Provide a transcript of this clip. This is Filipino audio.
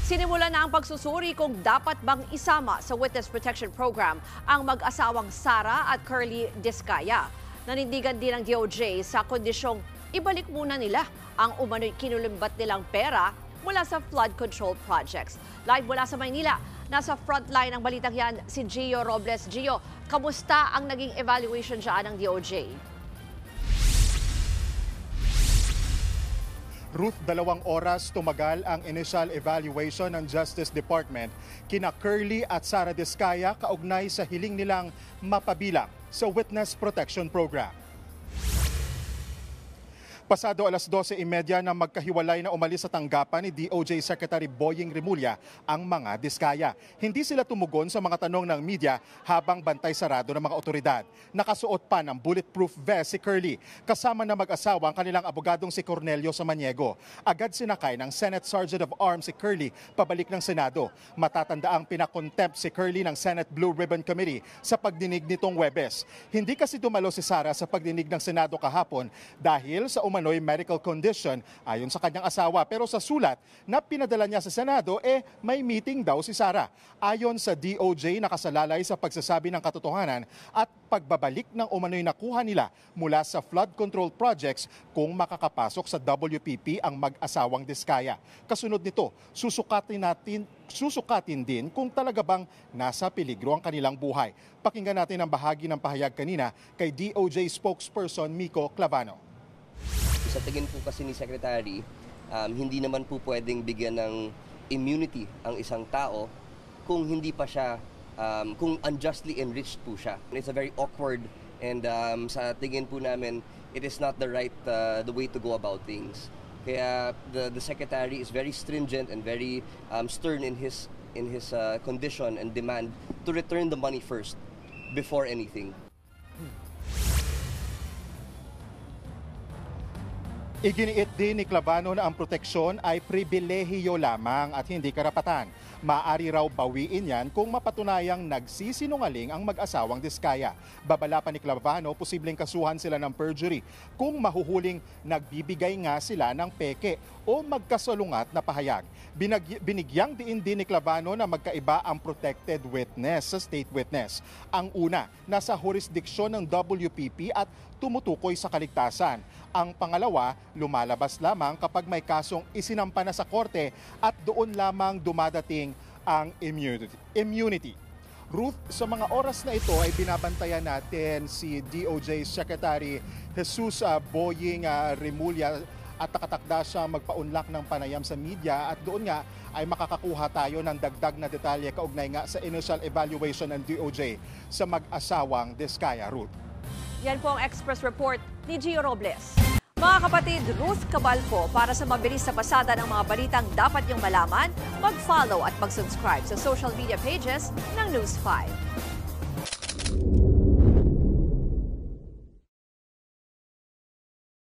Sinimula na ang pagsusuri kung dapat bang isama sa Witness Protection Program ang mag-asawang Sara at Curly Discaya. Nanindigan din ng DOJ sa kondisyong ibalik muna nila ang umano'y kinulimbat nilang pera mula sa flood control projects. Live mula sa Maynila, nasa frontline ng balitang yan si Gio Robles. Gio, kamusta ang naging evaluation dyan ng DOJ? Ruth, 2 oras tumagal ang initial evaluation ng Justice Department kina Curly at Sara Discaya kaugnay sa hiling nilang mapabilang sa Witness Protection Program. Pasado 12:30 na magkahiwalay na umalis sa tanggapan ni DOJ Secretary Boying Rimulya ang mga Discaya. Hindi sila tumugon sa mga tanong ng media habang bantay sarado ng mga otoridad. Nakasuot pa ng bulletproof vest si Curly, kasama na mag-asawa ang kanilang abogadong si Cornelio Samaniego. Agad sinakay ng Senate Sergeant of Arms si Curly pabalik ng Senado. Matatandaang pinakontempt si Curly ng Senate Blue Ribbon Committee sa pagdinig nitong Huwebes. Hindi kasi dumalo si Sara sa pagdinig ng Senado kahapon dahil sa umano'y medical condition ayon sa kanyang asawa. Pero sa sulat na pinadala niya sa Senado, may meeting daw si Sara. Ayon sa DOJ, nakasalalay sa pagsasabi ng katotohanan at pagbabalik ng umano'y nakuha nila mula sa flood control projects kung makakapasok sa WPP ang mag-asawang Discaya. Kasunod nito, susukatin din kung talaga bang nasa peligro ang kanilang buhay. Pakinggan natin ang bahagi ng pahayag kanina kay DOJ spokesperson Miko Clavano. Sa tingin po kasi ni Secretary, hindi naman po pwedeng bigyan ng immunity ang isang tao kung hindi pa siya, kung unjustly enriched po siya. It's a very awkward and sa tingin po namin, it is not the way to go about things. Kaya the Secretary is very stringent and very stern in his condition and demand to return the money first before anything. Iginiit din ni Clavano na ang proteksyon ay pribilehiyo lamang at hindi karapatan. Maaari raw bawiin yan kung mapatunayang nagsisinungaling ang mag-asawang Discaya. Babala pa ni Clavano, posibleng kasuhan sila ng perjury kung mahuhuling nagbibigay nga sila ng peke o magkasalungat na pahayag. Binigyang diin din ni Clavano na magkaiba ang protected witness sa state witness. Ang una, nasa jurisdiksyon ng WPP at tumutukoy sa kaligtasan. Ang pangalawa, lumalabas lamang kapag may kasong isinampa na sa korte at doon lamang dumadating ang immunity. Ruth, sa mga oras na ito ay binabantayan natin si DOJ Secretary Jesus Boying Rimulya at nakatakda siya magpaunlak ng panayam sa media at doon nga ay makakakuha tayo ng dagdag na detalye kaugnay nga sa initial evaluation ng DOJ sa mag-asawang Discaya. Ruth. Yan po ang Express Report ni Gio Robles. Mga kapatid, Ruth Cabalco, para sa mabilis na pasada ng mga balitang dapat niyong malaman, mag-follow at mag-subscribe sa social media pages ng News 5.